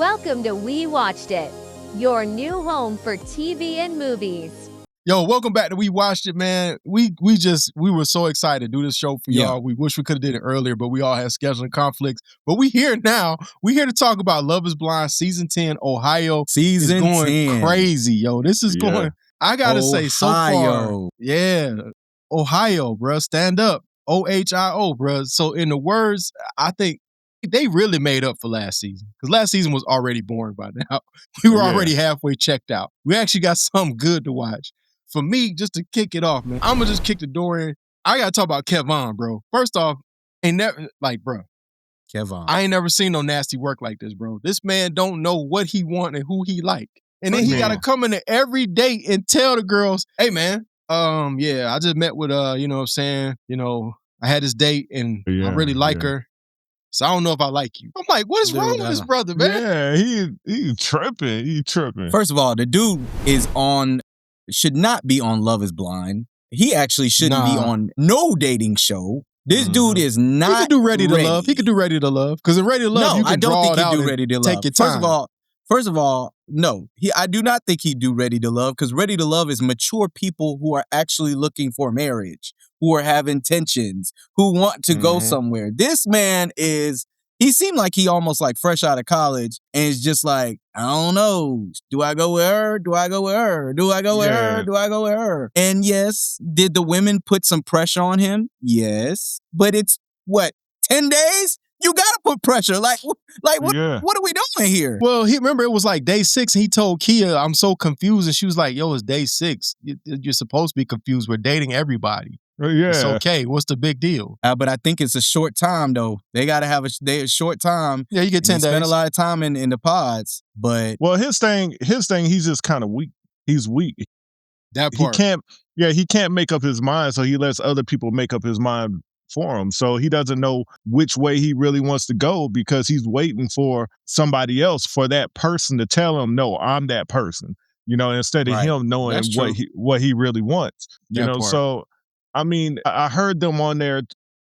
Welcome to We Watched It, your new home for TV and movies. Yo, welcome back to We Watched It, man. We were so excited to do this show for y'all. We wish we could have did it earlier, but we all had scheduling conflicts. But we here now. We here to talk about Love is Blind Season 10, Ohio. Season is going 10. crazy, yo. This is going, I gotta say, so far. Yeah. Ohio, bruh. Stand up. OHIO, bruh. So in the words, I think they really made up for last season. Because last season was already boring by now. We were already halfway checked out. We actually got something good to watch. For me, just to kick it off, man, I'm going to just kick the door in. I got to talk about Kevan, bro. First off, bro. Kevan. I ain't never seen no nasty work like this, bro. This man don't know what he want and who he like. And then he got to come into every date and tell the girls, hey, man, I just met with, you know what I'm saying? You know, I had this date and I really like her. So I don't know if I like you. I'm like, what is wrong with this brother, man? Yeah, he tripping. He tripping. First of all, the dude should not be on Love is Blind. He actually shouldn't be on no dating show. This dude is not. He could do Ready to Love. He could do Ready to Love. Because in Ready to Love, you can draw it out and Ready to Love. Take your time. First of all, no. I do not think he'd do Ready to Love because Ready to Love is mature people who are actually looking for marriage, who are having tensions, who want to go somewhere. This man he seemed like he almost like fresh out of college and is just like, I don't know. Do I go with her? Do I go with her? Do I go with her? Do I go with her? And yes, did the women put some pressure on him? Yes. But it's, 10 days? You gotta put pressure. What are we doing here? Well, remember it was like day 6 and he told Kia, I'm so confused. And she was like, yo, it's day 6. You're supposed to be confused. We're dating everybody. Yeah. It's okay. What's the big deal? But I think it's a short time, though. They got to have a short time. Yeah, you get 10 days. Spend a lot of time in the pods, but... Well, his thing, he's just kind of weak. He's weak. That part. He can't make up his mind, so he lets other people make up his mind for him. So he doesn't know which way he really wants to go because he's waiting for somebody else, for that person to tell him, no, I'm that person. You know, instead of him knowing what he really wants. You know, so... I mean, I heard them on there,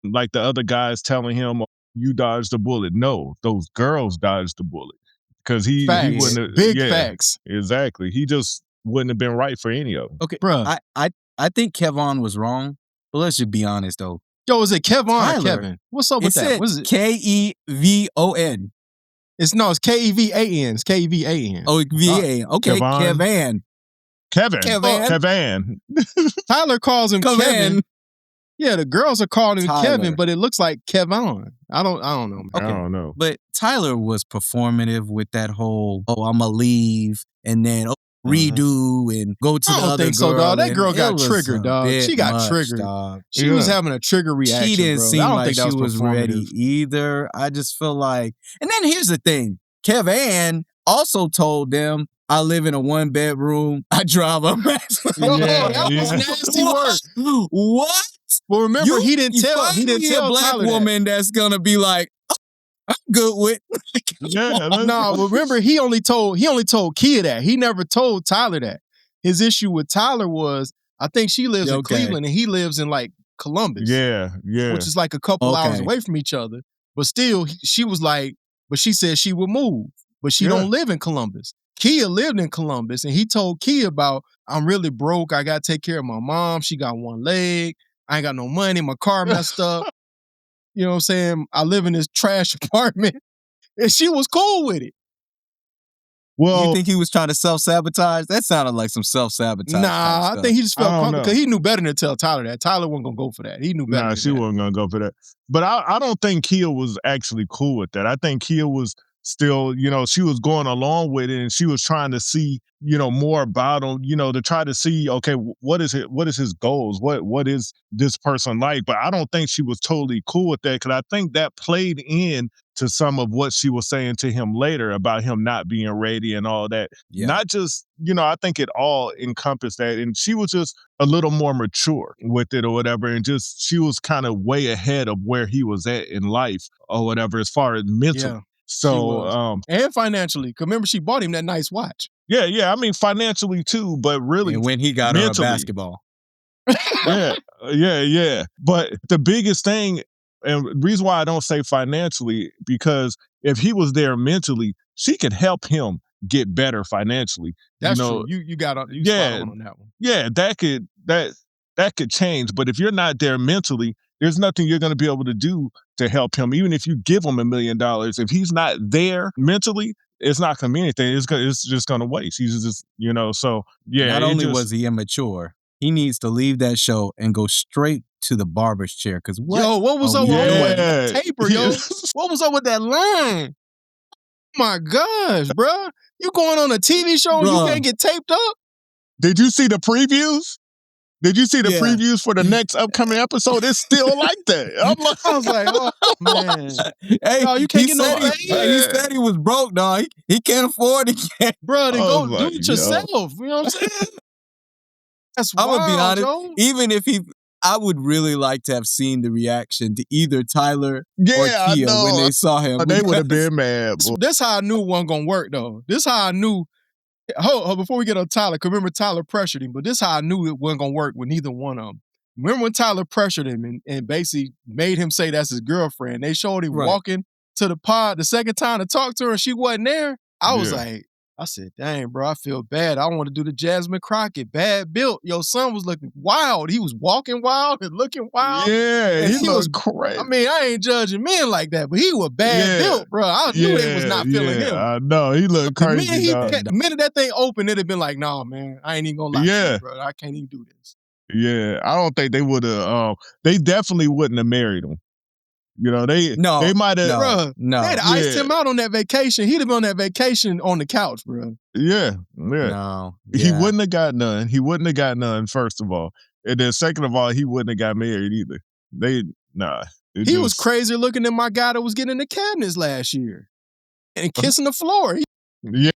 like the other guys telling him, you dodged the bullet. No, those girls dodged the bullet. Because he wouldn't have... Big facts. Exactly. He just wouldn't have been right for any of them. Okay, bro. I think Kevan was wrong, but let's just be honest, though. Yo, is it Kevan or Kevin? What's up with that? What is it? K-E-V-O-N. It's K-E-V-A-N. It's K-E-V-A-N. Oh, V-A-N. Okay, Kevan. Kevan. Tyler calls him Kevin. Yeah, the girls are calling him Kevin, but it looks like Kevan. I don't know. Man. Okay. I don't know. But Tyler was performative with that whole, I'm going to leave and then redo and go to the other girl. I don't think so, dog. That girl got triggered, dog. She got triggered. Dog. She was having a trigger reaction, She didn't seem like she was ready performative. either. I just feel like... And then here's the thing. Kevan also told them, I live in a 1-bedroom. I drive a Maxwell. That was nasty work. What? Well, remember he didn't tell a black woman that's gonna be like, I'm good with. Well, remember he only told Kia that. He never told Tyler that. His issue with Tyler was, I think she lives in Cleveland and he lives in like Columbus. Yeah. Which is like a couple hours away from each other. But still, she was like, but she said she would move, but she don't live in Columbus. Kia lived in Columbus, and he told Kia about, I'm really broke. I got to take care of my mom. She got one leg. I ain't got no money. My car messed up. You know what I'm saying? I live in this trash apartment. And she was cool with it. Well, you think he was trying to self-sabotage? That sounded like some self-sabotage. Nah, I think he just felt comfortable because he knew better than to tell Tyler that. Tyler wasn't going to go for that. He knew better. Nah, she wasn't going to go for that. But I don't think Kia was actually cool with that. I think Kia was still, she was going along with it and she was trying to see, more about him, to try to see, okay, what is his goals? What is this person like? But I don't think she was totally cool with that because I think that played in to some of what she was saying to him later about him not being ready and all that. Yeah. Not just, I think it all encompassed that. And she was just a little more mature with it or whatever. And just, she was kind of way ahead of where he was at in life or whatever, as far as mental. Yeah. So, and financially, because remember she bought him that nice watch. Yeah. I mean, financially too, but really, and when he got her a basketball. Yeah. But the biggest thing, and the reason why I don't say financially, because if he was there mentally, she could help him get better financially. That's you know, true. You got you yeah, spot on that one. Yeah, that could change. But if you're not there mentally, there's nothing you're going to be able to do to help him. Even if you give him $1 million, if he's not there mentally, it's not going to mean anything. It's just going to waste. He's just, so yeah. Not only was he immature, he needs to leave that show and go straight to the barber's chair. Because Yo, what was up with that taper, yo? What was up with that line? Oh my gosh, bro. You going on a TV show and you can't get taped up? Did you see the previews? Did you see the previews for the next upcoming episode? It's still like that. I was like, oh, man. Hey, no, you can't get no he said he was broke, dog. He can't afford it. Bro, then go do it yourself. You know what I'm saying? That's wild, I'm going to be honest. Joe. Even I would really like to have seen the reaction to either Tyler or Kia when they saw him. They would have been mad. This how I knew it wasn't going to work, though. This how I knew. Before we get on Tyler, because remember Tyler pressured him, but this how I knew it wasn't going to work with neither one of them. Remember when Tyler pressured him and basically made him say that's his girlfriend? They showed him walking to the pod the second time to talk to her and she wasn't there. I was like, I said, dang, bro, I feel bad. I want to do the Jasmine Crockett, bad built. Your son was looking wild. He was walking wild and looking wild. Yeah, he was crazy. I mean, I ain't judging men like that, but he was bad built, bro. I knew they was not feeling him. I know. He looked crazy. The minute that thing opened, it'd have been like, nah, man, I ain't even gonna lie to you, bro. I can't even do this. Yeah, I don't think they would have, they definitely wouldn't have married him. They might have. They'd iced him out on that vacation. He'd have been on that vacation on the couch, bro. Yeah. No. He wouldn't have got none. He wouldn't have got none, first of all. And then second of all, he wouldn't have got married either. He was crazier looking than my guy that was getting in the cabinets last year and kissing the floor.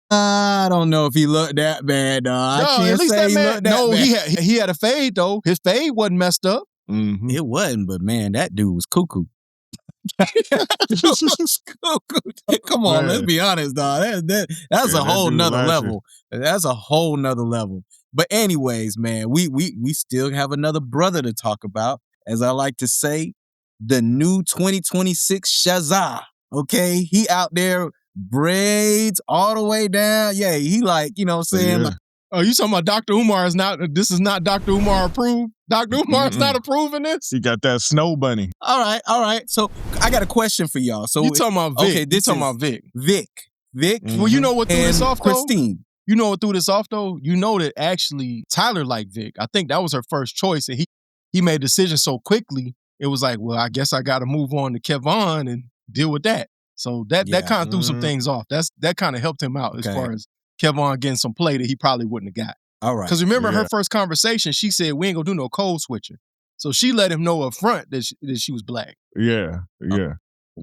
I don't know if he looked that bad, dog. I can't say he looked that bad. He had a fade, though. His fade wasn't messed up. Mm-hmm. It wasn't, but man, that dude was cuckoo. Come on, let's be honest, dog. That's a whole nother level. That's a whole nother level. But anyways, man, we still have another brother to talk about. As I like to say, the new 2026 Shaza. Okay, he out there, braids all the way down. Yeah, he like, you know what I'm saying? Yeah. Oh, you talking about Dr. Umar this is not Dr. Umar approved? Dr. Umar's not approving this? He got that snow bunny. All right. So I got a question for y'all. So you talking about Vic. Okay, talking about Vic. Vic. Mm-hmm. Well, you know what threw this off, though? Christine. You know what threw this off, though? You know that actually Tyler liked Vic. I think that was her first choice. And he made a decision so quickly, it was like, well, I guess I got to move on to Kevan and deal with that. So that kind of threw some things off. That kind of helped him out as far as Kevan getting some play that he probably wouldn't have got. All right. Because remember her first conversation, she said, we ain't going to do no code switching. So she let him know up front that she was black. Yeah.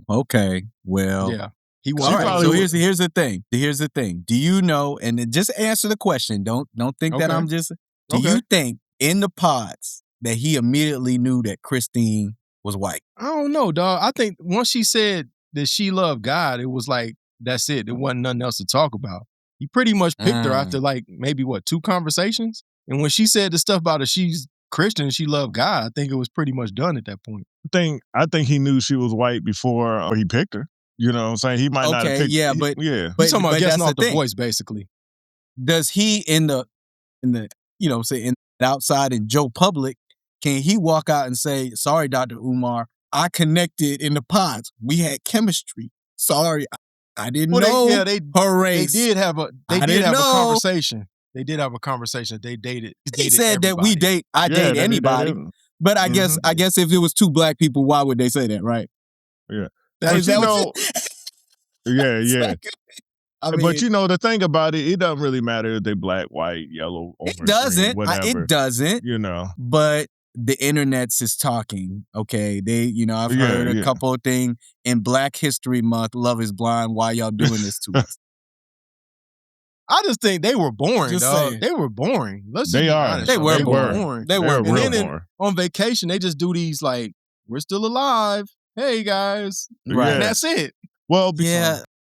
Okay. Well. Yeah. He was. All right. So here's the thing. Here's the thing. Do you know, and then just answer the question. Don't think that I'm just. Do you think in the pods that he immediately knew that Christine was white? I don't know, dog. I think once she said that she loved God, it was like, that's it. There wasn't nothing else to talk about. He pretty much picked her after like maybe 2 conversations. And when she said the stuff about her, she's Christian and she loved God, I think it was pretty much done at that point. I think he knew she was white before he picked her. You know what I'm saying? He might not have picked her. But He's talking about guessing off the voice, basically. Does he in the outside in Joe Public, can he walk out and say, sorry, Dr. Umar, I connected in the pods. We had chemistry. Sorry, I didn't know her race. They did have a conversation. They did have a conversation. They dated. He said everybody. That I date anybody. But I guess if it was 2 black people, why would they say that, right? Yeah. Yeah. I mean, but the thing about it doesn't really matter if they're black, white, yellow, orange, green, whatever. It doesn't. But the internet's is talking, okay? I've heard a couple of things in Black History Month, Love is Blind, why y'all doing this to us? I just think they were boring, dog. They were boring. They were boring. They were and then boring. On vacation, they just do these like, we're still alive. Hey, guys. Right. And that's it. Well,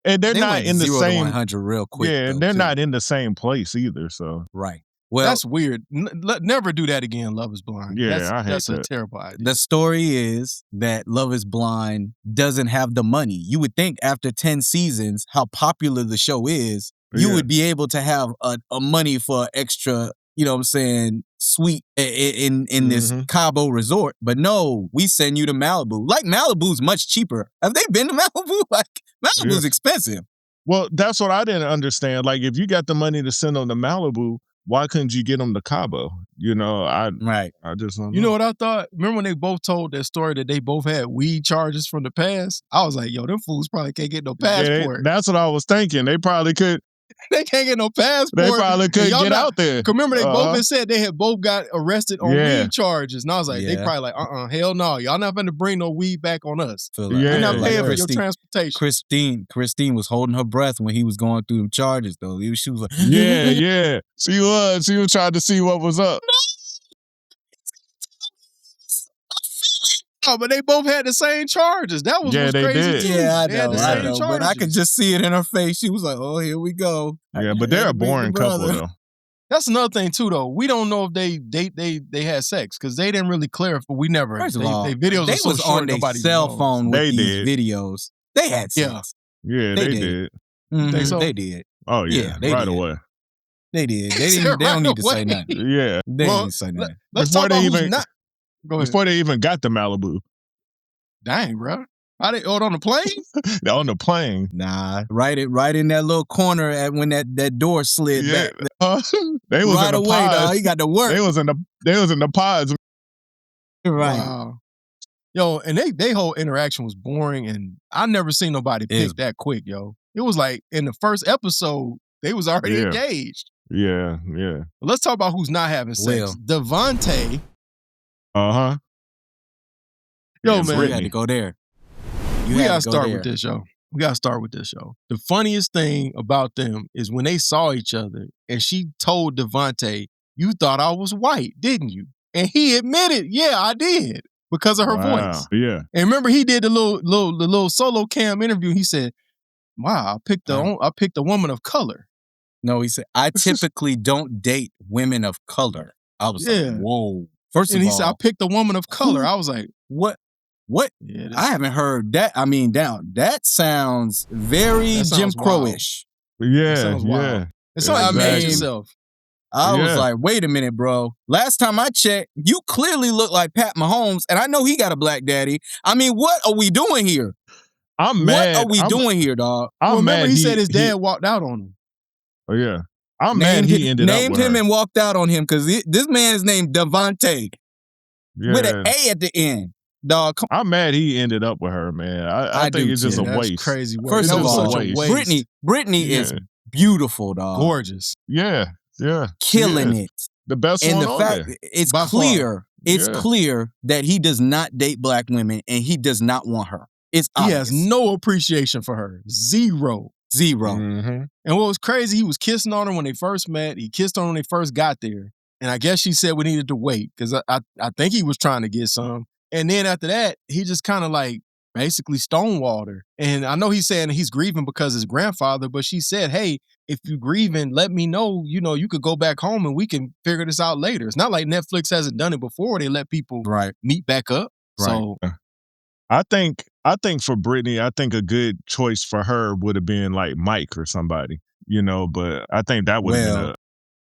and they're not in the same 100 real quick. Yeah, and they're not in the same place either. So right. Well, that's weird. Never do that again, Love is Blind. Yeah, I hate that's that. a terrible idea. the story is that Love is Blind doesn't have the money. You would think after 10 seasons, how popular the show is, you would be able to have a money for extra, you know what I'm saying, suite in this Cabo resort. But no, we send you to Malibu. Like, Malibu's much cheaper. Have they been to Malibu? Like, Malibu's expensive. Well, that's what I didn't understand. Like, if you got the money to send them to Malibu, why couldn't you get them to Cabo? You know, I just don't know. You know what I thought? Remember when they both told that story that they both had weed charges from the past? I was like, yo, them fools probably can't get no passport. Yeah, that's what I was thinking. They probably could. They can't get no passport. They probably couldn't get out there. Cause remember, they both had said they had both got arrested on Yeah. weed charges. And I was like, they probably like, hell no. Y'all not going to bring no weed back on us. Feel Yeah. You're not like paying for your transportation. Christine was holding her breath when he was going through them charges, though. She was like, Yeah. She was trying to see what was up. No, but they both had the same charges. That was what's they crazy did. too. Yeah, I They had know, the I same know. But I charges. could just see it in her face. She was like, oh, here we go. Yeah, but they're a boring couple, though. That's another thing too, though. We don't know if they had sex because they didn't really clarify. We never. First of all, they videos they are so was short, on their nobody cell knows. phone with They these did. videos. They had sex. Yeah, they did. Mhm, Think so? They did. Oh, yeah, they right did. away. They did. They Said didn't. They don't right need to say away. nothing. Yeah. They Well, don't need to say nothing. Let's Before talk about they who's even- not. Go ahead. Before they even got to Malibu. Dang, bro. How they on the plane? On the plane. Nah, right in that little corner when that door slid Yeah. back. They was Right in the away, pods. dog. You got to work. They was in the pods. Right. Wow. Yo, and they whole interaction was boring, and I never seen nobody pick that quick, yo. It was like in the first episode, they was already engaged. Yeah. But let's talk about who's not having sex. Well. Devonte. Uh-huh. Yo, And man. You had to go there. We gotta start with this, yo. We gotta start with this, yo. The funniest thing about them is when they saw each other and she told Devonte, "You thought I was white, didn't you?" And he admitted, "Yeah, I did," because of her voice. Yeah. And remember, he did the little solo cam interview. He said, "Wow, I picked a woman of color." No, he said, I typically don't date women of color. I was like, whoa. First And of he all, said, "I picked a woman of color." I was like, what? Yeah, I haven't heard that. I mean, that sounds very That sounds Jim wild. Crow-ish. Yeah. sounds Yeah. wild. It's like you Exactly. made yourself. I was Yeah. like, wait a minute, bro. Last time I checked, you clearly look like Pat Mahomes, and I know he got a black daddy. I mean, what are we doing here? I'm mad. What are we doing here, dog? I'm Well, remember, mad he said his dad walked out on him. Oh, yeah. I'm mad he ended up named with him her. and walked out on him because this man is named Devonte with an Yeah. A at the end. Dog, come I'm mad he ended up with her, man. I think do it's just too. a That's waste. crazy. First That of was all, such a waste. Brittany is Yeah. beautiful, dog. Gorgeous. Yeah. Killing Yeah. it. The best And one the on fact there. it's By clear, it's Yeah. clear that he does not date black women and he does not want her. It's He obvious. has no appreciation for her. Zero. Zero. Mhm. And what was crazy, he was kissing on her when they first met. He kissed her when they first got there. And I guess she said we needed to wait because I think he was trying to get some. And then after that, he just kind of like basically stonewalled her. And I know he's saying he's grieving because his grandfather, but she said, "Hey, if you're grieving, let me know. You know, you could go back home and we can figure this out later." It's not like Netflix hasn't done it before. They let people Right. meet back up. So I think for Britney, I think a good choice for her would have been like Mike or somebody, but I think that would have been Well, a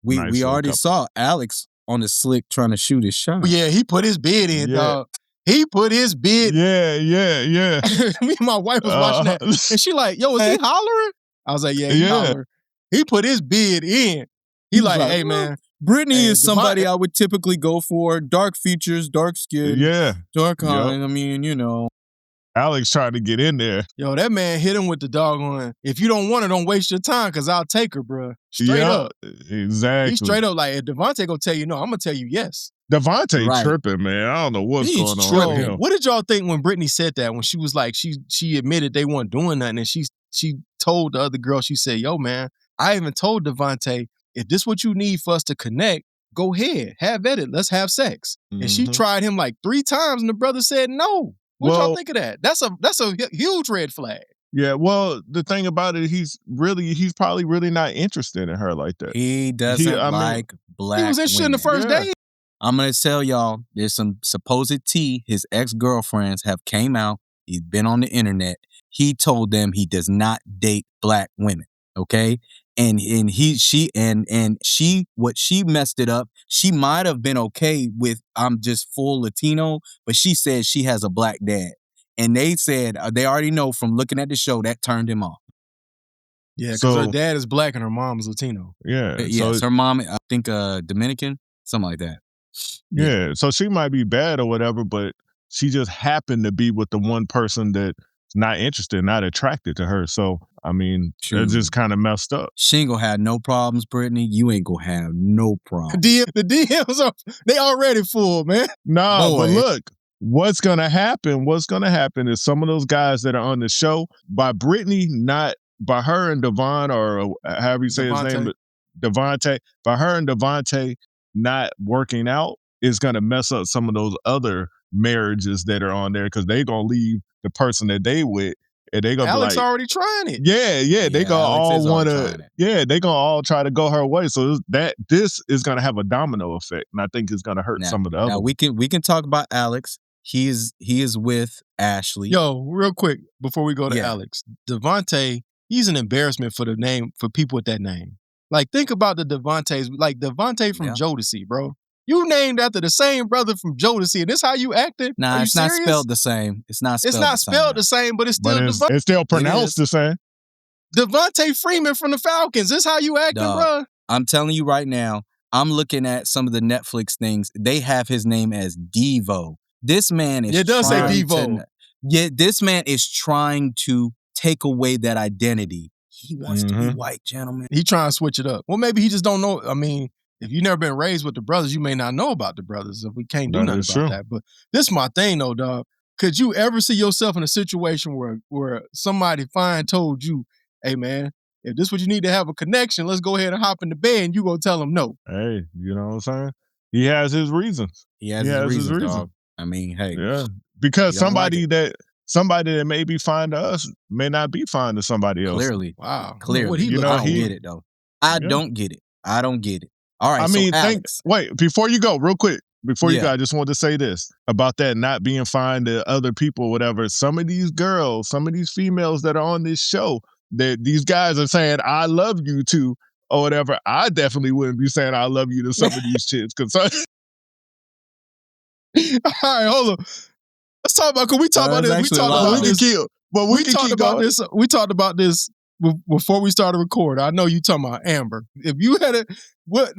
we nice we little already couple. saw Alex on the slick trying to shoot his shot. yeah, he put his bid in, Yeah. dog. He put his bid. Yeah. Me and my wife was watching that, and she like, "Yo, is he hollering?" I was like, "Yeah, he Yeah. hollering." He put his bid in. He He's like, like, "Hey, man, Brittany Hey, is somebody Devonte- I would typically go for. Dark features, dark skin, Yeah. dark Yup. eye. I mean, Alex tried to get in there. yo, that man hit him with the doggone. If you don't want her, don't waste your time, because I'll take her, bro." Straight Yeah, up. Exactly. He straight up like, if Devonte gonna tell you no, I'm gonna tell you yes. Devonte Right. tripping, man. I don't know what's He's going on tripping. with Yo, him. what did y'all think when Brittany said that? When she was like, she admitted they weren't doing nothing, and she told the other girl, she said, "Yo, man, I even told Devonte, if this what you need for us to connect, go ahead, have at it. Let's have sex." And she Mhm. tried him like 3 times, and the brother said no. What y'all Well- think of that? That's a huge red flag. Yeah, well, the thing about it, he's probably really not interested in her like that. He doesn't like black He was interested in the first date. I'm going to tell y'all, there's some supposed tea his ex-girlfriends have came out. He's been on the internet. He told them he does not date black women, okay? And she what she messed it up. She might have been okay with I'm just full Latino, but she said she has a black dad. And they said they already know from looking at the show that turned him off. Yeah, because her dad is black and her mom is Latino. Yeah. Yes, her mom, I think Dominican, something like that. Yeah, so she might be bad or whatever, but she just happened to be with the one person that's not interested, not attracted to her. So, I mean, it's just kind of messed up. She ain't gonna have no problems, Brittany. You ain't gonna have no problems. The DMs they already full, man. Nah, but look, what's gonna happen? What's gonna happen is some of those guys that are on the show, by Britney, not by her and Devon, or however you say his name, Devonte, by her and Devonte not working out, is going to mess up some of those other marriages that are on there, because they going to leave the person that they with, and they going to be like, already trying it. Yeah, they going to all want to, they going to all try to go her way. So this is going to have a domino effect, and I think it's going to hurt some of the other. Now we can talk about Alex. He is with Ashley. Yo, real quick before we go to Alex, Devonte, he's an embarrassment for people with that name. Like, think about the Devontes, like Devonte from Jodeci, bro. You named after the same brother from Jodeci, and this how you acting? Nah, it's not spelled the same. It's not spelled the same, but it's still Devonte. It's still pronounced the same. Devonte Freeman from the Falcons. This how you acting, bro? I'm telling you right now, I'm looking at some of the Netflix things. They have his name as Devo. This man is does say Devo. This man is trying to take away that identity. He wants to be white, gentlemen. He trying to switch it up. Well, maybe he just don't know. I mean, if you never been raised with the brothers, you may not know about the brothers. If we can't do nothing about that. But this is my thing, though, dog. Could you ever see yourself in a situation where somebody fine told you, hey, man, if this is what you need to have a connection, let's go ahead and hop in the bed, and you go tell them no. Hey, you know what I'm saying? He has his reasons. He has his reasons, dog. I mean, hey. Yeah. Because somebody that may be fine to us may not be fine to somebody else. Clearly. Wow. Clearly. I don't get it, though. I don't get it. All right, I mean, Alex. Wait, before you go, real quick, you go, I just want to say this about that not being fine to other people, whatever. Some of these girls, some of these females that are on this show, that these guys are saying, I love you to, or whatever. I definitely wouldn't be saying I love you to some of these chicks. All right, hold on. Let's talk about, because we talked about this. We talked about this before we started recording. I know you talking about Amber. If you had what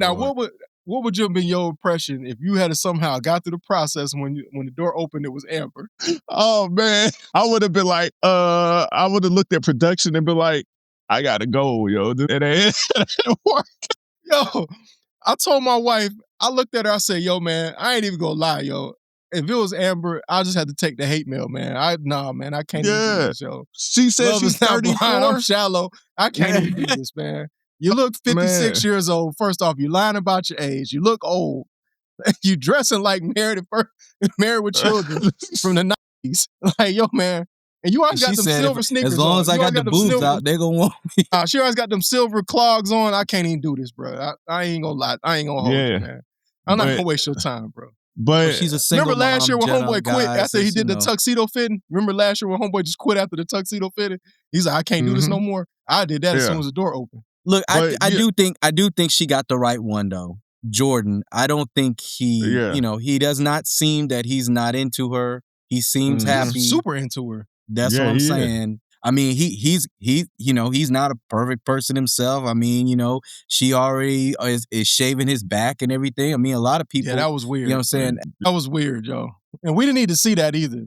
would have been your impression if you had somehow got through the process when the door opened, it was Amber? Oh man, I would have been like, I would have looked at production and been like, I gotta go, yo. It ain't work. Yo, I told my wife, I looked at her, I said, yo, man, I ain't even gonna lie, yo. If it was Amber, I just had to take the hate mail, man. I can't even do this, yo. She said Love she's 34. I'm shallow. I can't even do this, man. You look 56 years old. First off, you lying about your age. You look old. You dressing like married with children from the 90s. Like, yo, man. And you always got them silver sneakers on. As long as I got the boobs out, they gonna want me. She always got them silver clogs on. I can't even do this, bro. I ain't gonna lie. I ain't gonna hold you, man. I'm not gonna waste your time, bro. But she's a single remember last year when Jenna, Homeboy quit after he did the tuxedo fitting? Remember last year when Homeboy just quit after the tuxedo fitting? He's like, I can't do this no more. I did that as soon as the door opened. Look, I do think she got the right one though. Jordan, I don't think he he does not seem that he's not into her. He seems happy. He's super into her. That's what I'm saying. I mean, he's not a perfect person himself. I mean, she already is shaving his back and everything. I mean, a lot of people. Yeah, that was weird. You know what I'm saying? That was weird, yo. And we didn't need to see that either.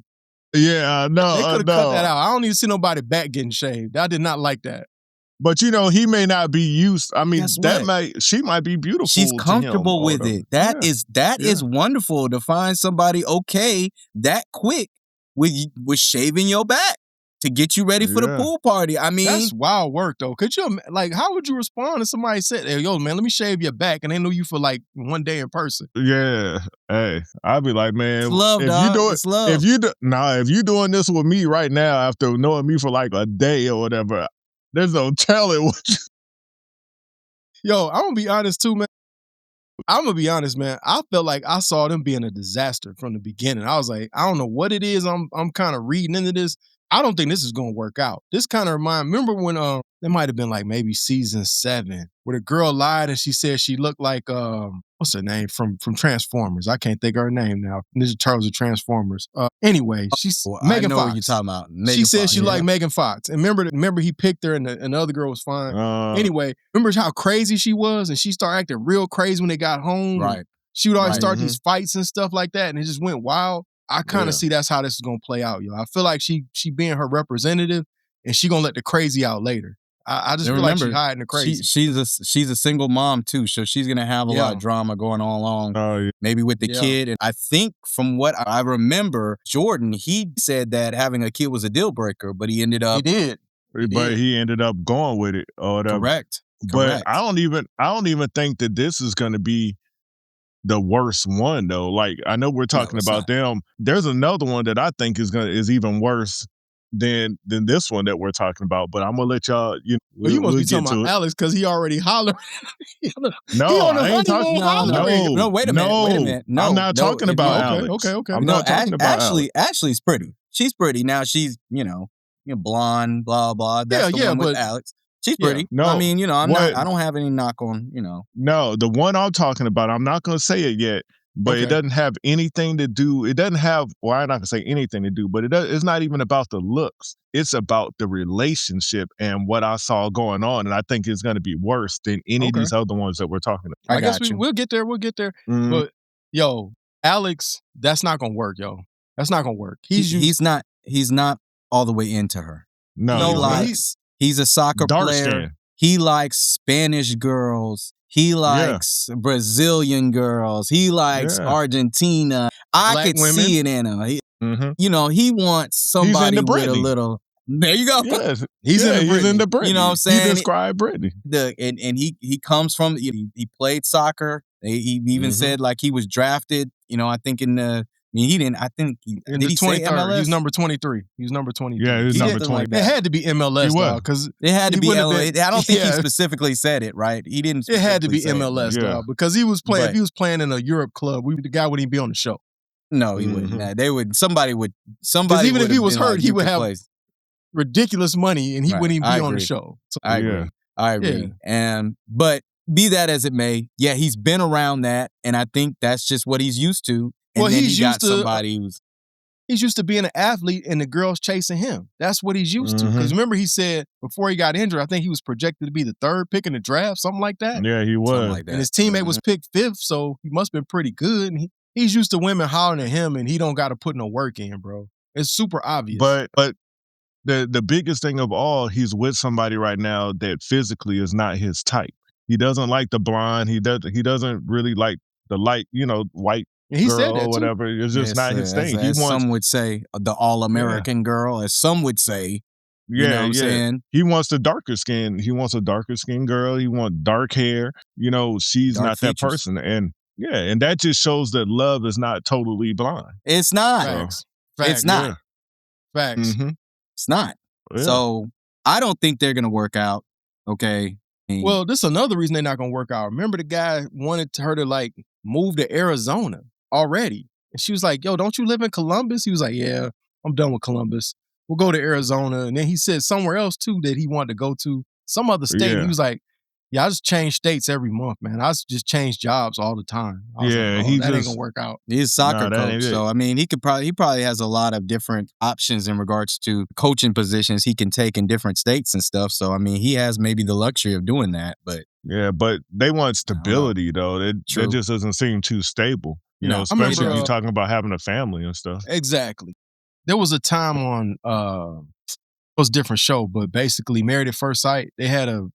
Yeah, no. They could have cut that out. I don't need to see nobody back getting shaved. I did not like that. But he may not be used. I mean, she might be beautiful. She's comfortable with it. That is wonderful to find somebody okay that quick with shaving your back. to get you ready for the pool party. I mean, that's wild work though. Could you like? How would you respond if somebody said, "Hey, yo, man, let me shave your back," and they knew you for like one day in person? Yeah, hey, I'd be like, man, it's love, if dog. you do it, It's love. if you doing this with me right now after knowing me for like a day or whatever, there's no telling what you. Yo, I'm gonna be honest too, man. I'm gonna be honest, man. I felt like I saw them being a disaster from the beginning. I was like, I don't know what it is. I'm kind of reading into this. I don't think this is gonna work out. This kind of remember when it might have been like maybe season 7, where the girl lied and she said she looked like what's her name from Transformers? I can't think of her name now. Ninja Turtles or Transformers. Anyway, she's Megan Fox. What you're talking about. She said she liked Megan Fox. And remember he picked her and the other girl was fine. Anyway, remember how crazy she was? And she started acting real crazy when they got home. Right. She would always start these fights and stuff like that, and it just went wild. I kind of see that's how this is gonna play out, yo. I feel like she being her representative, and she gonna let the crazy out later. I just feel like she's hiding the crazy. She's a single mom too, so she's gonna have a lot of drama going on along. Maybe with the kid. And I think from what I remember, Jordan, he said that having a kid was a deal breaker, but he ended up He ended up going with it or whatever. Correct. But I don't even think that this is gonna be the worst one though. Like I know we're talking about them. There's another one that I think is even worse than this one that we're talking about. But I'm gonna let y'all. You must be talking about Alex because he already hollered. No, I ain't talking. No, wait a minute. No, I'm not talking about Alex. Okay. I'm not talking about Alex. Ashley's pretty. She's pretty. Now she's blonde, blah blah. That's the one with Alex. She's pretty. No, I mean, I don't have any knock on, No, the one I'm talking about, I'm not going to say it yet, but it doesn't have anything to do. It doesn't have, well, I'm not going to say anything to do, but it's not even about the looks. It's about the relationship and what I saw going on. And I think it's going to be worse than any of these other ones that we're talking about. I guess we'll get there. We'll get there. But yo, Alex, that's not going to work, yo. That's not going to work. He's not all the way into her. No, He's a soccer player. Skin. He likes Spanish girls. He likes Brazilian girls. He likes Argentina. I could see it in him. He wants somebody with a little. There you go. Yes. He's into Britney. You know what I'm saying? He described Britney. And he comes from. He played soccer. He even said like he was drafted. I think in the. He didn't. I think did he say MLS? He was number 23. He was number 23. Yeah, he was number 23. It had to be MLS because it had to be MLS. I don't think he specifically said it. Right? He didn't. It had to be MLS dog, because he was playing. If he was playing in a Europe club, the guy wouldn't even be on the show. No, he wouldn't. Nah, they would. Somebody would. Somebody. Even if he was hurt, like, he would have ridiculous money, and he wouldn't even be on the show. So, I agree. But be that as it may, he's been around that, and I think that's just what he's used to. And well, he's used to somebody who's. He's used to being an athlete and the girls chasing him. That's what he's used to. Because remember, he said before he got injured, I think he was projected to be the 3rd pick in the draft, something like that. Yeah, he was. Like that. And his teammate was picked 5th, so he must have been pretty good. And he's used to women hollering at him, and he don't got to put no work in, bro. It's super obvious. But the biggest thing of all, he's with somebody right now that physically is not his type. He doesn't like the blonde. He doesn't really like the light, white. And he girl said that or whatever. It's just not his thing. As some would say, the all-American girl, as some would say. You know what I'm saying? He wants the darker skin. He wants a darker skin girl. He wants dark hair. She's dark not features. that person. And and that just shows that love is not totally blind. It's not. Facts. It's not. Facts. It's not. Yeah. So I don't think they're gonna work out. Okay. Well, this is another reason they're not gonna work out. Remember, the guy wanted her to like move to Arizona already. And she was like, yo, don't you live in Columbus? He was like, yeah, I'm done with Columbus. We'll go to Arizona. And then he said somewhere else too that he wanted to go to, some other state. Yeah. He was like, yeah, I just change states every month, man. I just change jobs all the time. I was like, that ain't gonna work out. He's a soccer coach, so I mean, he probably has a lot of different options in regards to coaching positions he can take in different states and stuff. So I mean, he has maybe the luxury of doing that. But but they want stability though. It just doesn't seem too stable. Especially if you're talking about having a family and stuff. Exactly. There was a time on it was a different show, but basically Married at First Sight. They had a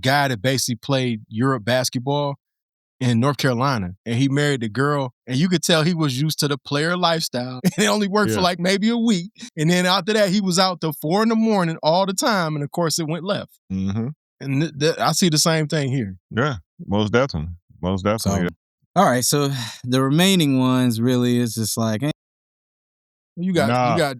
guy that basically played Europe basketball, in North Carolina, and he married the girl, and you could tell he was used to the player lifestyle. And it only worked for like maybe a week, and then after that, he was out till 4 a.m. all the time, and of course, it went left. Mm-hmm. And I see the same thing here. Yeah, most definitely. Most definitely. So, all right, so the remaining ones really is just like, you got.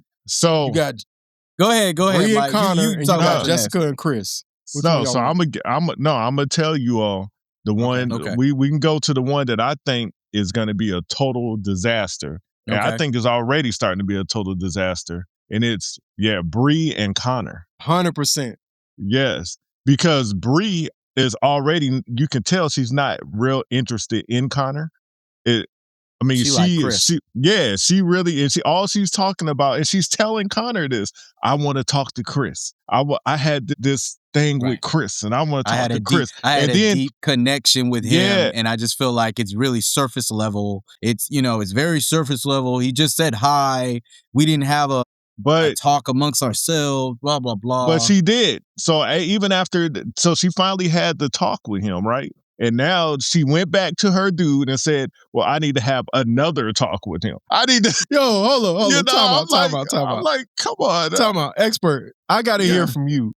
Go ahead, Bri Mike. Connor, you and you got Jessica and Chris. I'm gonna tell you all the one. Okay. We can go to the one that I think is going to be a total disaster, and I think is already starting to be a total disaster. And it's Bri and Connor. 100%. Yes, because Bri is already. You can tell she's not real interested in Connor. She really is. All she's talking about, and she's telling Connor this. I want to talk to Chris. I had this thing with Chris, and I want to talk to Chris. I had a deep connection with him, and I just feel like it's really surface level. It's it's very surface level. He just said hi. We didn't have a talk amongst ourselves. Blah blah blah. But she did. So even after, she finally had the talk with him, right? And now she went back to her dude and said, well, I need to have another talk with him. I need to. Yo, hold on. Time out. I'm like, come on. Time out. Expert, I got to hear from you.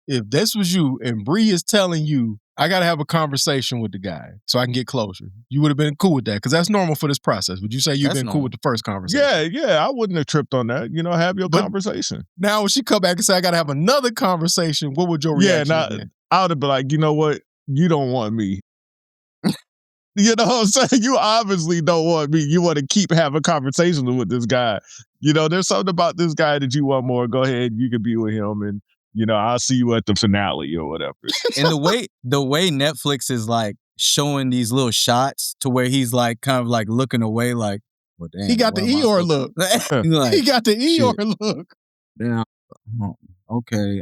If this was you and Bri is telling you, I got to have a conversation with the guy so I can get closure, you would have been cool with that? Because that's normal for this process. Would you say you've been cool with the first conversation? Yeah. I wouldn't have tripped on that. Have your conversation. Now, when she come back and say, I got to have another conversation, what would your reaction be? I would have been like, you know what? You don't want me. You know what I'm saying? You obviously don't want me. You want to keep having conversations with this guy. There's something about this guy that you want more. Go ahead. You can be with him. And, I'll see you at the finale or whatever. And the way Netflix is like showing these little shots to where he's like kind of like looking away like, well, damn, he got the Eeyore look. He got the Eeyore look. Damn. Okay.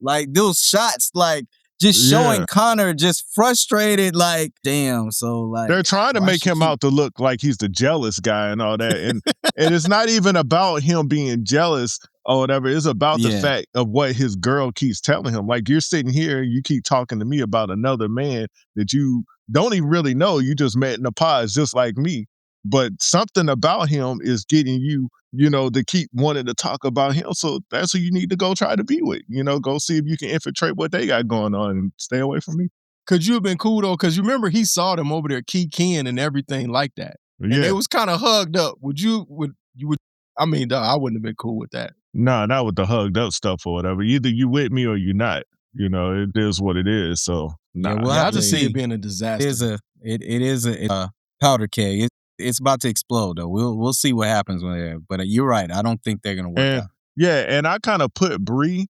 Like those shots, like, just showing Connor just frustrated, like, damn. So, like, they're trying to make him out to look like he's the jealous guy and all that. And it's not even about him being jealous or whatever. It's about the fact of what his girl keeps telling him. Like, you're sitting here, you keep talking to me about another man that you don't even really know. You just met in the pods just like me. But something about him is getting you, to keep wanting to talk about him. So that's who you need to go try to be with. Go see if you can infiltrate what they got going on and stay away from me. Could you have been cool, though? Because you remember he saw them over there kikiing and everything like that. And it was kind of hugged up. I wouldn't have been cool with that. No, not with the hugged up stuff or whatever. Either you with me or you not. It is what it is. So, I just see it being a disaster. It is a powder keg. It's about to explode, though. We'll see what happens with it. But you're right. I don't think they're gonna work out. Yeah, and I kind of put Bri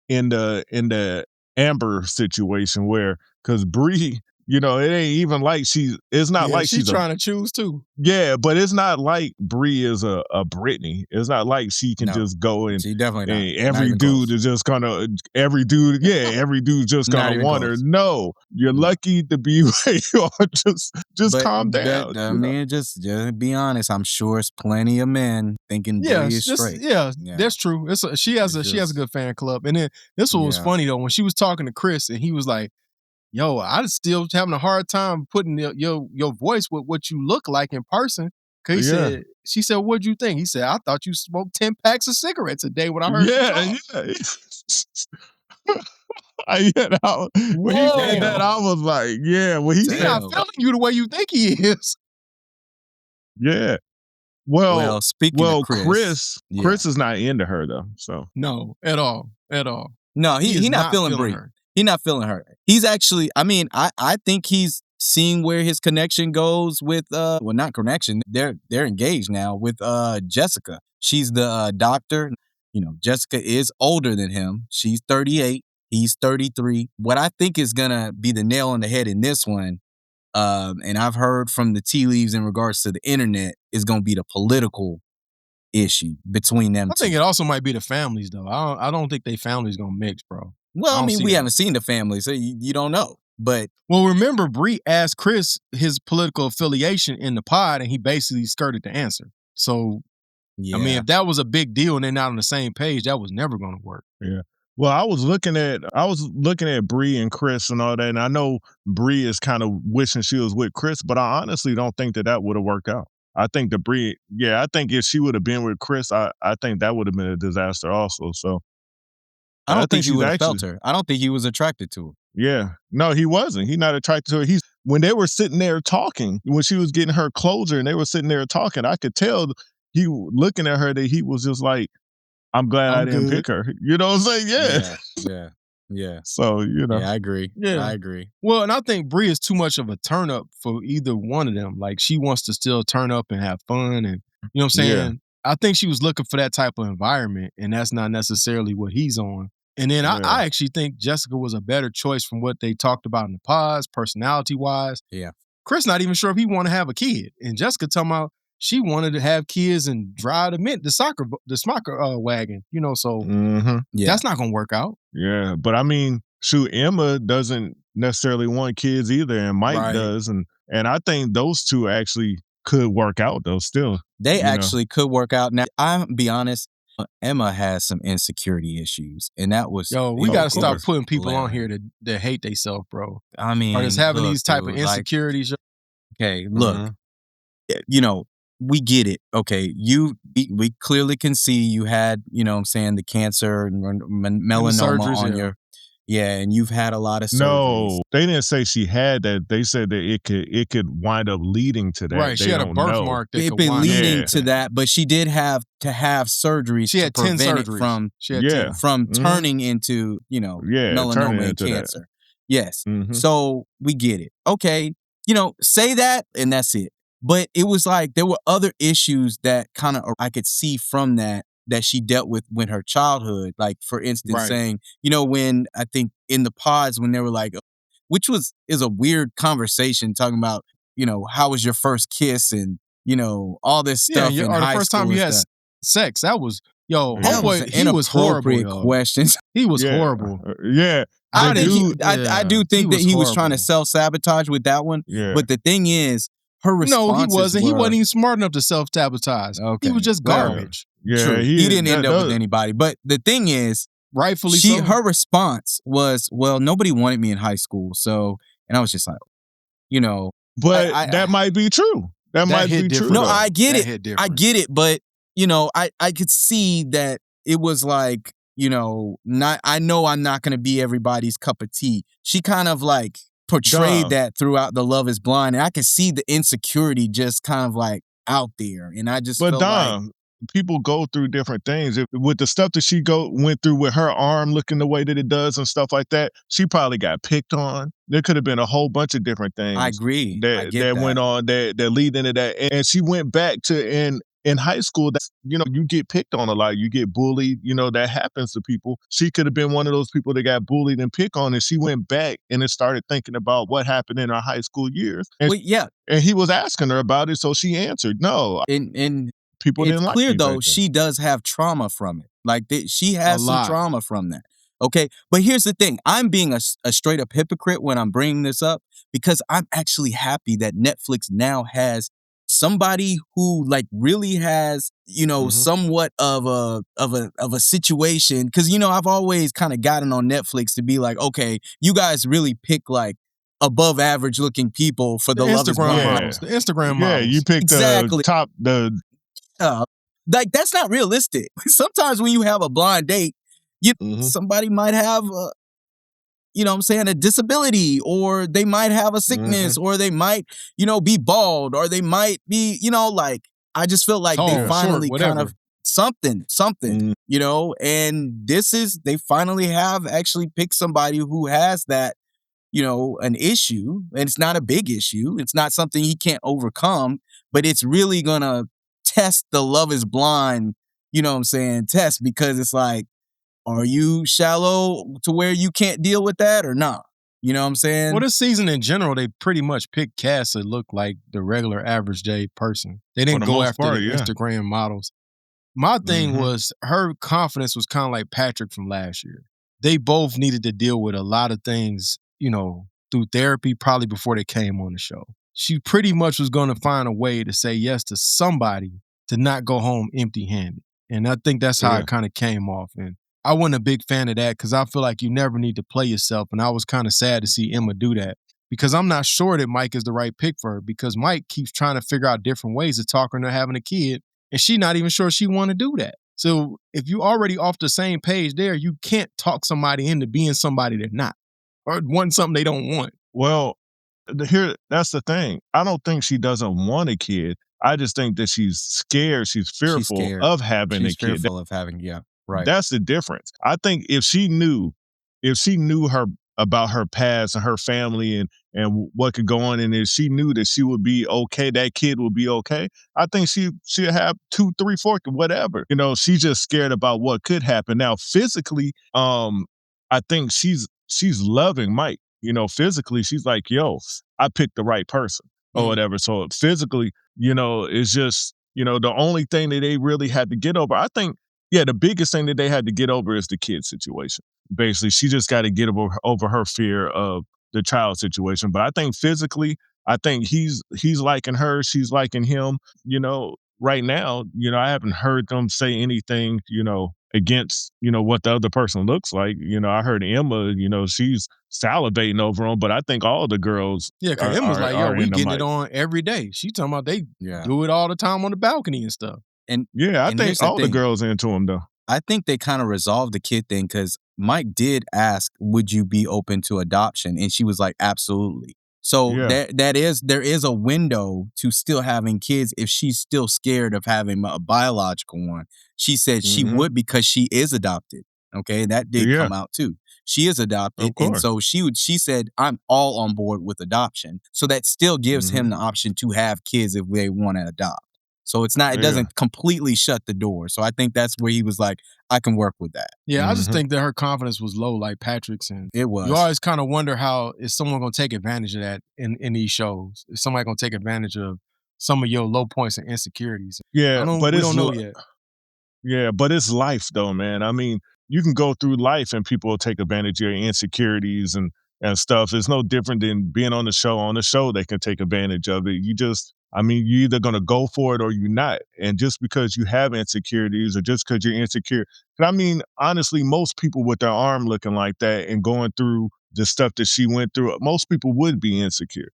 in the Amber situation where, because Bri, it ain't even like it's not like she's trying to choose too. Yeah, but it's not like Bri is a Britney. It's not like she can just go and she definitely not. And every dude is just every dude's just gonna want her. No, you're lucky to be where you are. Just calm down. Just be honest. I'm sure it's plenty of men thinking Bri is straight. Yeah, that's true. She has a good fan club. And then this one was funny though, when she was talking to Chris and he was like, yo, I'm still having a hard time putting your voice with what you look like in person. Cause she said, what'd you think? He said, I thought you smoked 10 packs of cigarettes a day when I heard you talk. When he said that, I was like, he's not feeling you the way you think he is. Yeah. Well, speaking of Chris is not into her though. So no, at all. No, he's not feeling Bri. He's not feeling her. He's actually, I think he's seeing where his connection goes with, not connection. They're engaged now with Jessica. She's the doctor. Jessica is older than him. She's 38. He's 33. What I think is going to be the nail on the head in this one, and I've heard from the tea leaves in regards to the internet, is going to be the political issue between them. I think it also might be the families, though. I don't think they families going to mix, bro. Well, we haven't seen the family, so you don't know. But remember, Bri asked Chris his political affiliation in the pod, and he basically skirted the answer. So, if that was a big deal and they're not on the same page, that was never going to work. Yeah. Well, I was looking at Bri and Chris and all that, and I know Bri is kind of wishing she was with Chris, but I honestly don't think that would have worked out. I think I think if she would have been with Chris, I think that would have been a disaster also. So I I don't think think he she's would have actually, felt her. I don't think he was attracted to her. yeah, no, he wasn't. He's not attracted to her. When they were sitting there talking, when she was getting her closure, and they were sitting there talking, I could tell he looking at her that he was just like, I'm glad I I'm didn't good. pick her. You know what I'm saying? Yeah. Yeah. So, Yeah, I agree. Yeah. I agree. Well, and I think Bri is too much of a turn up for either one of them. Like, she wants to still turn up and have fun, and you know what I'm saying? Yeah. I think she was looking for that type of environment, and that's not necessarily what he's on. And then Yeah. I actually think Jessica was a better choice from what they talked about in the pods, personality-wise. Yeah. Chris not even sure if he want to have a kid. And Jessica talking about she wanted to have kids and drive the soccer wagon, you know, so Yeah. that's not going to work out. Yeah, but I mean, shoot, Emma doesn't necessarily want kids either, and Mike Right. does, and I think those two actually could work out though. Still, They you know. actually could work out. Now, I'll be honest, Emma has some insecurity issues, and that was Yo, we got to stop was putting people on glaring. here that hate themselves, bro. I mean, Or just having look, these type of dude, like, insecurities. okay, look, you know, we get it. Okay, we clearly can see you had, you know what I'm saying, the cancer and melanoma surgeries, on yeah. your, and you've had a lot of surgeries. No, they didn't say she had that. They said that it could wind up leading to that. Right, she had a birthmark that It could been wind leading up. to that, but she did have to have surgeries She to had 10 prevent it surgeries. from She had 10. from turning into, you know, turning melanoma and into that. cancer. Yes. Mhm. So we get it. Okay. You know, say that and that's it. But it was like there were other issues that kind of I could see from that she dealt with when her childhood. Like, for instance, Right. saying, you know, when I think in the pods when they were like, which is a weird conversation talking about, you know, how was your first kiss and, you know, all this stuff in or the high first time school you and had stuff. sex. That was, yo, Yeah. That was homeboy, he was horrible, inappropriate yo. questions. He was Yeah. horrible. Yeah, I the think dude. I do think that he was trying to horrible. self-sabotage with that one. Yeah. But the thing is, her responses No, he wasn't. He were- wasn't even smart enough to self-sabotage. Okay. He was just Well, garbage. Yeah, True. He didn't end up with anybody. But the thing is, Rightfully so. her response was, well, nobody wanted me in high school. So, and I was just like, you know. But I- that might be true. That might hit be true. different. No, though. I get That it. hit I different. get it. But, you know, I could see that it was like, you know, I know I'm not going to be everybody's cup of tea. She kind of like portrayed Dom. that throughout the Love is Blind. And I could see the insecurity just kind of like out there. And I just But felt like, Dom, people go through different things. With the stuff that she went through with her arm looking the way that it does and stuff like that, she probably got picked on. There could have been a whole bunch of different things. I agree. I That get that. went on that lead into that. And she went back to in high school, that, you know, you get picked on a lot. You get bullied. You know, that happens to people. She could have been one of those people that got bullied and picked on, and she went back and then started thinking about what happened in her high school years. And, Well, yeah. and he was asking her about it, so she answered, no. And People it's didn't like clear me though back then. she does have trauma from it. Like she has some lot. trauma from that. Okay, but here's the thing: I'm being a straight up hypocrite when I'm bringing this up because I'm actually happy that Netflix now has somebody who like really has, you know, somewhat of a situation. Because, you know, I've always kind of gotten on Netflix to be like, okay, you guys really pick like above average looking people for the Love is Instagram Blind. models. The Instagram Yeah, models. you picked Exactly. Like that's not realistic. Sometimes when you have a blind date, somebody might have you know what I'm saying, a disability, or they might have a sickness, or they might, you know, be bald, or they might be, you know, like I just feel like they finally kind of something, you know, and they finally have actually picked somebody who has that, you know, an issue, and it's not a big issue. It's not something he can't overcome, but it's really gonna test the Love is Blind, you know what I'm saying, test, because it's like, are you shallow to where you can't deal with that or not? You know what I'm saying? Well, this season in general, they pretty much picked casts that look like the regular average day person. They didn't the go most after part, the yeah. Instagram models. My thing was her confidence was kind of like Patrick from last year. They both needed to deal with a lot of things, you know, through therapy probably before they came on the show. She pretty much was going to find a way to say yes to somebody to not go home empty-handed. And I think that's how it kind of came off. And I wasn't a big fan of that because I feel like you never need to play yourself. And I was kind of sad to see Emma do that because I'm not sure that Mike is the right pick for her because Mike keeps trying to figure out different ways of talking to having a kid. And she's not even sure she want to do that. So if you already off the same page there, you can't talk somebody into being somebody they're not or wanting something they don't want. Well, that's the thing. I don't think she doesn't want a kid. I just think that she's scared. She's fearful of having a kid. She's fearful of having, right. That's the difference. I think if she knew her about her past and her family and what could go on, and if she knew that she would be okay, that kid would be okay, I think she'd have 2, 3, 4, whatever. She's just scared about what could happen. Now, physically, I think she's loving Mike. Physically, she's like, yo, I picked the right person or whatever. So physically, it's just, the only thing that they really had to get over, I think, the biggest thing that they had to get over is the kid situation. Basically, she just got to get over her fear of the child situation. But I think physically, I think he's liking her, she's liking him. Right now, I haven't heard them say anything, against, what the other person looks like. I heard Emma, she's salivating over him, but I think all the girls because Emma's like, yo, we getting Mike. it on every day. She talking about they do it all the time on the balcony and stuff. And I think all the girls into him though. I think they kind of resolved the kid thing because Mike did ask, would you be open to adoption? And she was like, absolutely. So there is a window to still having kids if she's still scared of having a biological one. She said she would because she is adopted. Okay, that did come out too. She is adopted, and so she said, I'm all on board with adoption. So that still gives him the option to have kids if they want to adopt. So it doesn't completely shut the door. So I think that's where he was like, I can work with that. Yeah, I just think that her confidence was low, like Patrick's. And it was. You always kind of wonder how is someone going to take advantage of that in these shows? Is somebody going to take advantage of some of your low points and insecurities? Yeah, we don't know yet. Yeah, but it's life though, man. I mean, you can go through life and people will take advantage of your insecurities and stuff. It's no different than being on the show. On the show, they can take advantage of it. You're either going to go for it or you're not. And just because you have insecurities or just because you're insecure. Honestly, most people with their arm looking like that and going through the stuff that she went through, most people would be insecure,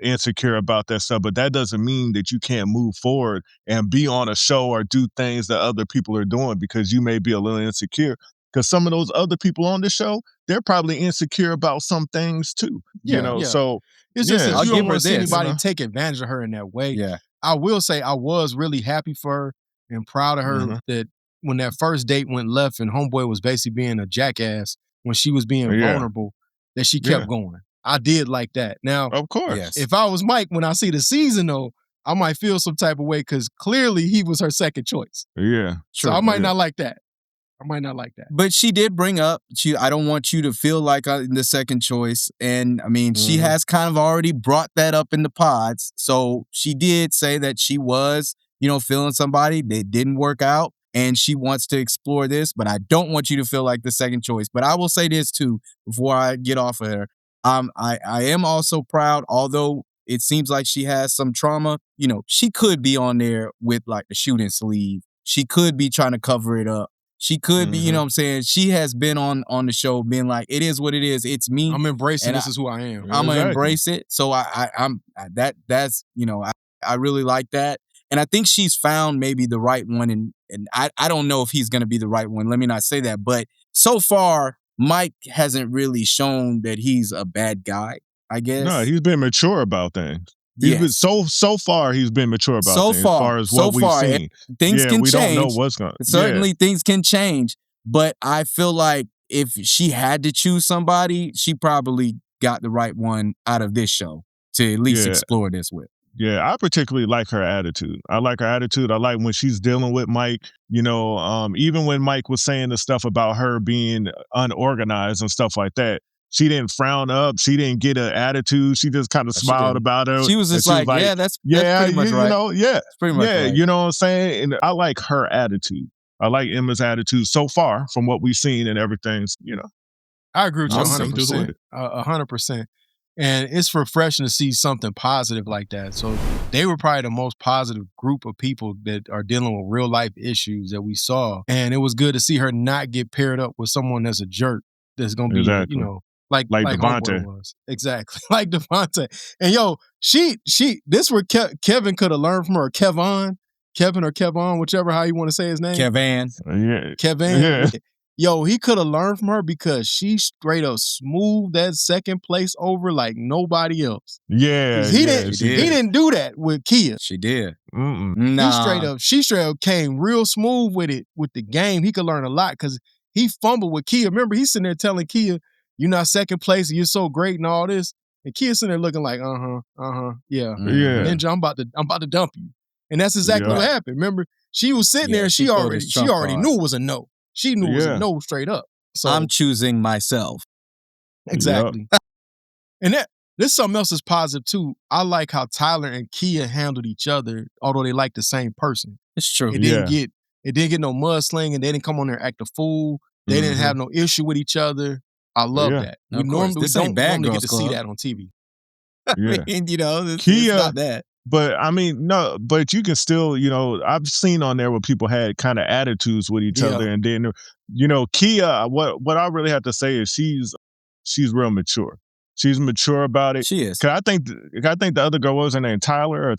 insecure about that stuff. But that doesn't mean that you can't move forward and be on a show or do things that other people are doing because you may be a little insecure. Because some of those other people on the show, they're probably insecure about some things too. So it's just that you don't want to see anybody take advantage of her in that way. Yeah. I will say I was really happy for her and proud of her that when that first date went left and homeboy was basically being a jackass when she was being vulnerable, that she kept going. I did like that. Now, of course, if I was Mike, when I see the season though, I might feel some type of way because clearly he was her second choice. Yeah. So I might not like that. I might not like that. But she did bring up, I don't want you to feel like the second choice. And she has kind of already brought that up in the pods. So she did say that she was, feeling somebody that didn't work out. And she wants to explore this, but I don't want you to feel like the second choice. But I will say this too, before I get off of her. I am also proud, although it seems like she has some trauma, she could be on there with like the shooting sleeve. She could be trying to cover it up. She could be, you know what I'm saying? She has been on the show being like, it is what it is. It's me. I'm embracing this is who I am. I'm going to embrace it. So that's I really like that. And I think she's found maybe the right one. And I don't know if he's going to be the right one. Let me not say that. But so far, Mike hasn't really shown that he's a bad guy, I guess. No, he's been mature about things. He's been, so far, he's been mature about things as far as what we've seen. Things can change. Don't know what's going to Certainly things can change. But I feel like if she had to choose somebody, she probably got the right one out of this show to at least explore this with. Yeah, I particularly like her attitude. I like her attitude. I like when she's dealing with Mike, even when Mike was saying the stuff about her being unorganized and stuff like that, she didn't frown up. She didn't get an attitude. She just kind of smiled about her. She was just like, that's pretty much right. That's pretty much right. You know what I'm saying? And I like her attitude. I like Emma's attitude so far from what we've seen and everything, I agree with you 100%. 100%. And it's refreshing to see something positive like that. So they were probably the most positive group of people that are dealing with real life issues that we saw. And it was good to see her not get paired up with someone that's a jerk. That's gonna be, you know, like Devonte was. Exactly. Like Devonte. And yo, this where Kevin could have learned from her, Kevan, or Kevan, whichever how you want to say his name. Kevan. Yeah. Kevan. Yeah. Yo, he could have learned from her because she straight up smoothed that second place over like nobody else. Yeah, he didn't do that with Kia. She did. Nah. She straight up came real smooth with it with the game. He could learn a lot because he fumbled with Kia. Remember, he's sitting there telling Kia, "You're not second place, and you're so great, and all this." And Kia's sitting there looking like, yeah. Ninja, I'm about to dump you. And that's exactly what happened. Remember, she was sitting there, and she already knew it was a no. She knew it was a no straight up. So I'm choosing myself. Exactly. And this something else is positive too. I like how Tyler and Kia handled each other, although they like the same person. It's true. It didn't get no mudslinging. They didn't come on there and act a fool. They didn't have no issue with each other. I love that. We don't normally get to see that on TV. Yeah. I mean, you know, Kia, it's not that. But I mean, no, but you can still, you know, I've seen on there where people had kind of attitudes with each other. And then, you know, Kia, what I really have to say is she's real mature. She's mature about it. She is. Cause I think the other girl, what was her name? Tyler or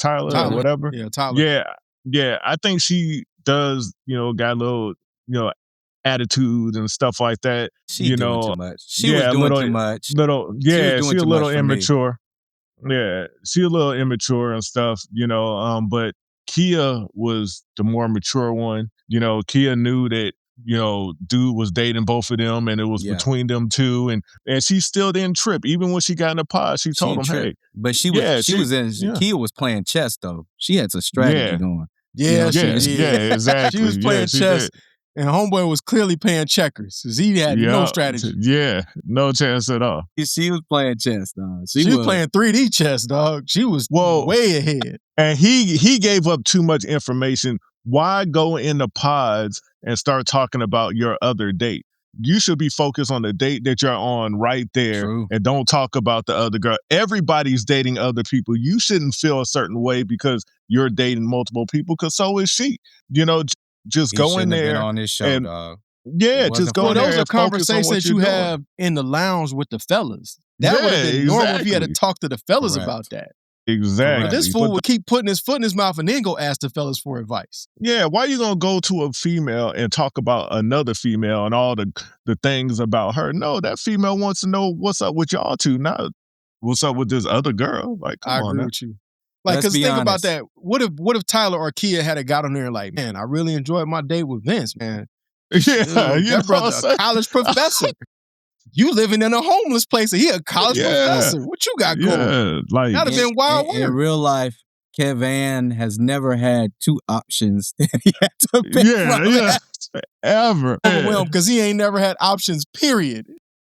whatever. Yeah, Tyler. Yeah. I think she does, you know, got a little, you know, attitude and stuff like that. She doing too much. She was doing too much. She's a little immature. Yeah, she a little immature and stuff, you know, but Kia was the more mature one. You know, Kia knew that, you know, dude was dating both of them and it was between them two. And she still didn't trip. Even when she got in the pod, she told him, hey. But Kia was playing chess though. She had some strategy going. Yeah, exactly. She was playing chess. And homeboy was clearly playing checkers because he had no strategy. Yeah, no chance at all. She was playing chess, dog. She was playing 3D chess, dog. She was way ahead. And he gave up too much information. Why go in the pods and start talking about your other date? You should be focused on the date that you're on right there. And don't talk about the other girl. Everybody's dating other people. You shouldn't feel a certain way because you're dating multiple people because so is she. You know, just go in there on this show, dog. Yeah, just go in there. Those are conversations you have in the lounge with the fellas. That would have been normal if you had to talk to the fellas about that. Exactly. But this fool would keep putting his foot in his mouth and then go ask the fellas for advice. Yeah, why are you gonna go to a female and talk about another female and all the things about her? No, that female wants to know what's up with y'all two, not what's up with this other girl. Like, come on, I agree with you. Like, because think about that. What if Tyler or Kia had got on there and like, man, I really enjoyed my date with Vince, man. Yeah, that brother, a college professor. You living in a homeless place and he a college professor. What you got going? Like, that'd have been wild work. In real life, Kevan has never had two options that he had to pick from. Ever. Overwhelmed because he ain't never had options, period.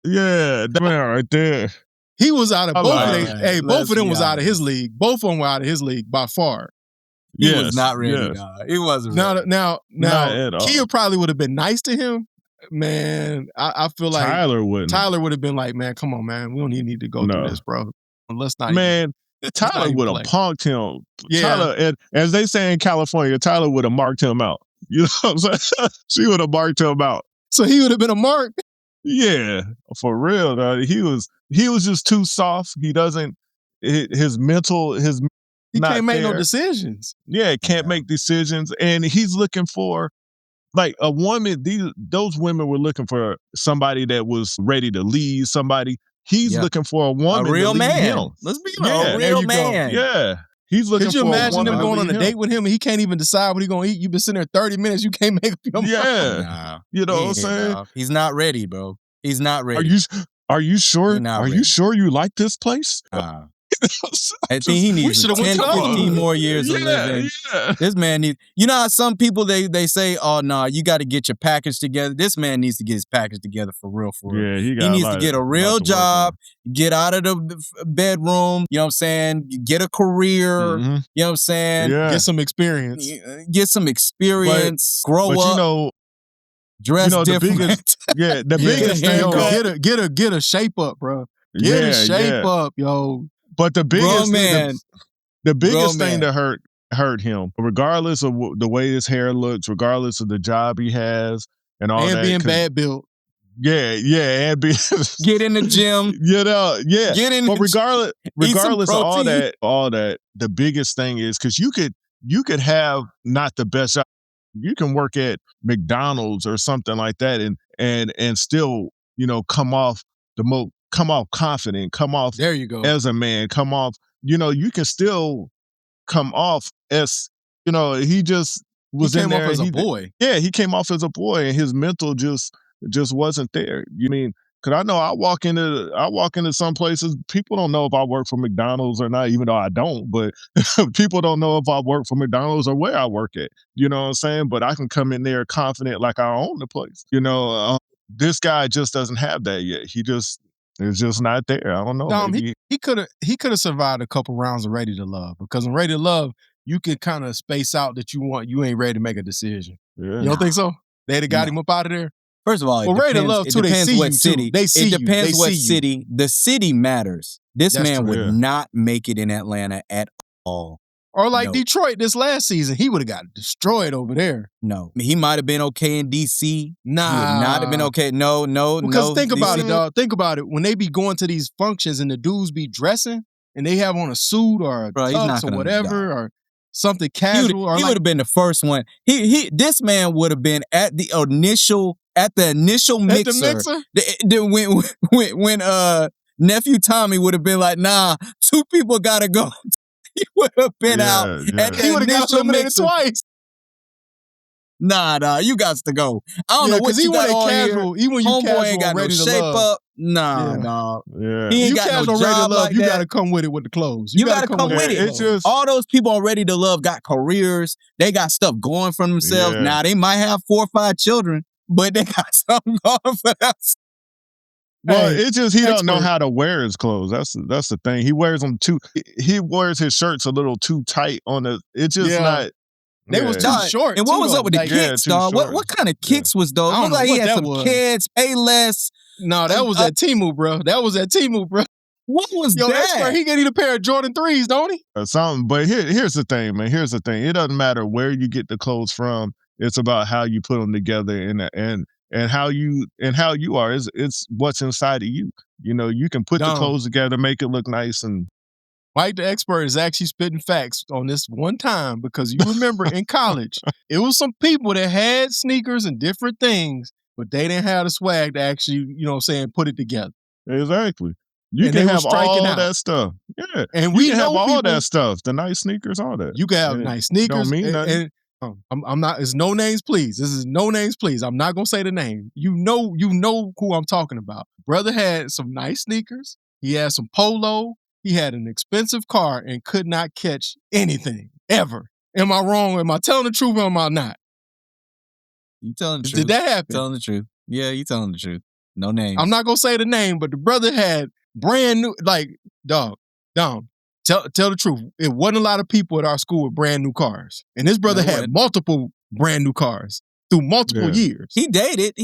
Yeah, that man right there. He was out of both of them. Hey, both of them was out of his league. Both of them were out of his league by far. He was not ready, God. He wasn't ready. Now, Kia probably would have been nice to him. Man, I feel like Tyler would have been like, man, come on, man. We don't even need to go through this, bro. Let's not. Man, Tyler would have punked him. Yeah. Tyler, as they say in California, Tyler would have marked him out. You know what I'm saying? She would have marked him out. So he would have been a mark? Yeah, for real. He was just too soft. He doesn't, his mental, he can't make no decisions. Yeah, can't make decisions. And he's looking for, like, a woman, those women were looking for somebody that was ready to lead somebody. He's looking for a woman. A real man. Him. Let's be a real man. Go. Yeah. He's looking for a woman. Could you imagine them going on a date with him and he can't even decide what he's going to eat? You've been sitting there 30 minutes. You can't make up your mind. Yeah. You know what I'm saying? He's not ready, bro. He's not ready. Are you sure? You sure you like this place? I think he needs 10, 15 more years of living. Yeah. This man needs, you know how some people, they say, oh, no, you got to get your package together. This man needs to get his package together for real. Yeah, he needs to get a real job, get out of the bedroom, you know what I'm saying? Get a career, you know what I'm saying? Yeah. Get some experience. Grow up. You know, dress different. The biggest thing. Get a shape up, bro. Get his shape up, yo. But the biggest thing, the biggest thing that hurt him, regardless of the way his hair looks, regardless of the job he has, and all that, being bad built. Yeah, and get in the gym. Get in. But regardless of all that, the biggest thing is because you could have not the best job. You can work at McDonald's or something like that, and still come off confident, come off there you go as a man, come off. You can still come off as he just was in there as a boy. Yeah, he came off as a boy, and his mental just wasn't there. Because I know I walk into some places, people don't know if I work for McDonald's or not, even though I don't, but people don't know if I work for McDonald's or where I work at. You know what I'm saying? But I can come in there confident like I own the place. This guy just doesn't have that yet. It's just not there. I don't know. Dom, he could have survived a couple rounds of Ready to Love, because in Ready to Love, you can kind of space out that you ain't ready to make a decision. Yeah. You don't think so? They'd have got him up out of there? First of all, it depends what city. It depends what city. The city matters. This man would not make it in Atlanta at all. Or like Detroit this last season, he would have got destroyed over there. No. He might have been okay in D.C. Nah. He would not have been okay. No. Because think about it, dog. Think about it. When they be going to these functions and the dudes be dressing and they have on a suit or a tux or whatever or something casual. He would have been the first one. This man would have been at the initial mixer. When nephew Tommy would have been like, nah, 2 people gotta go. He would have been out at the initial mixer twice. Nah, you got to go. I don't know what you got on casual. Even when you Homeboy casual ain't got ready no to shape love. up. Nah. Yeah. He ain't got no job like you that. gotta come with it with the clothes. You gotta come with it. All those people on Ready to Love got careers. They got stuff going for themselves. Now they might have 4 or 5 children, but they got something going for them. Well, it's just he don't know how to wear his clothes. That's the thing. He wears them he wears his shirts a little too tight on the. It's just not. They was too short. And what was up with the kicks, dog? What kind of kicks was those? Looked like he had some kids, pay less. No, that was at Temu, bro. What was that? Expert, he need a pair of Jordan 3s, don't he? Something. But here's the thing, man. Here's the thing. It doesn't matter where you get the clothes from. It's about how you put them together and how you are. It's what's inside of you. You can put the clothes together, make it look nice. And Mike the expert is actually spitting facts on this one time, because you remember in college, it was some people that had sneakers and different things, but they didn't have the swag to actually, put it together. Exactly. You can have all that stuff. Yeah. And we can know have all that stuff. The nice sneakers, all that. You can have nice sneakers. Don't mean nothing. I'm not. It's no names, please. This is no names, please. I'm not gonna say the name. You know who I'm talking about. Brother had some nice sneakers. He had some polo. He had an expensive car and could not catch anything ever. Am I wrong? Am I telling the truth or am I not? You telling the truth? Did that happen? Telling the truth. Yeah, you telling the truth. No names. I'm not gonna say the name, but the brother had brand new, Dom. Tell the truth. It wasn't a lot of people at our school with brand new cars. And this brother had multiple brand new cars through multiple years. He dated,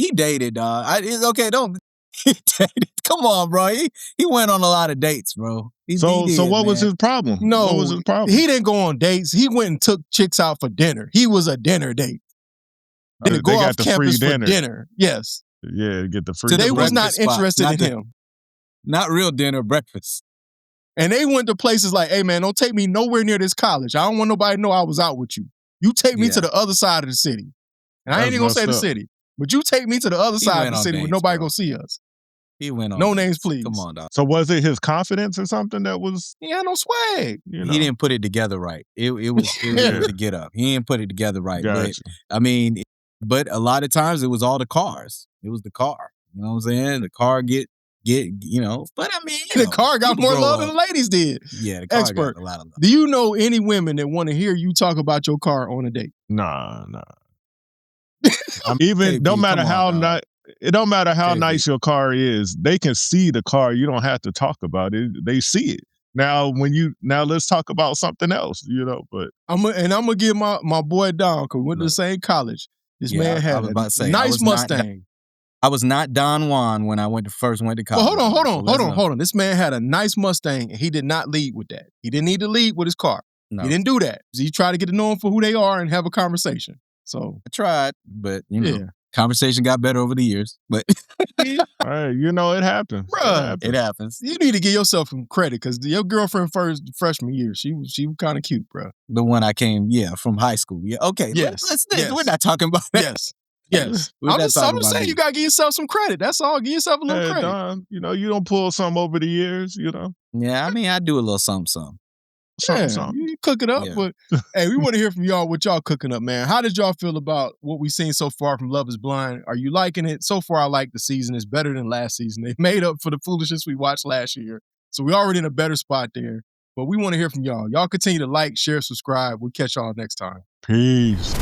dog. It's okay, don't. He dated. Come on, bro. He went on a lot of dates, bro. So what was his problem? No, what was his problem? He didn't go on dates. He went and took chicks out for dinner. He was a dinner date. They go off campus for dinner. Yes. Yeah, get the free. So they was not interested in him. Not real dinner, breakfast. And they went to places like, hey, man, don't take me nowhere near this college. I don't want nobody to know I was out with you. You take me to the other side of the city. And I ain't even going to say the city. But you take me to the other side of the city where nobody going to see us. He went on. No names, please. Come on, dog. So was it his confidence or something that was? He had no swag. He didn't put it together right. It was a get up. He didn't put it together right. Gotcha. But a lot of times it was all the cars. It was the car. You know what I'm saying? The car get. But the car got more love than the ladies did. Yeah, the car expert. Got a lot of love. Do you know any women that want to hear you talk about your car on a date? Nah. It don't matter how nice your car is. They can see the car. You don't have to talk about it. They see it. Now let's talk about something else, but I'm gonna give my boy Don, because we went to the same college. This man had a nice Mustang. I was not Don Juan when I first went to college. Well, hold on. This man had a nice Mustang, and he did not lead with that. He didn't need to lead with his car. No. He didn't do that. He tried to get to know them for who they are and have a conversation. So I tried, but conversation got better over the years. But hey, it happens. Bruh, it happens. You need to give yourself some credit because your girlfriend freshman year, she was kind of cute, bro. The one I came, from high school. Yeah, okay. Yes. We're not talking about that. Yes. I'm just saying you gotta give yourself some credit. That's all. Give yourself a little credit. Don, you don't pull something over the years, Yeah, I mean, I do a little something. Something. You cook it up, but hey, we want to hear from y'all what y'all cooking up, man. How did y'all feel about what we've seen so far from Love is Blind? Are you liking it? So far, I like the season. It's better than last season. They made up for the foolishness we watched last year. So we're already in a better spot there. But we want to hear from y'all. Y'all continue to like, share, subscribe. We'll catch y'all next time. Peace.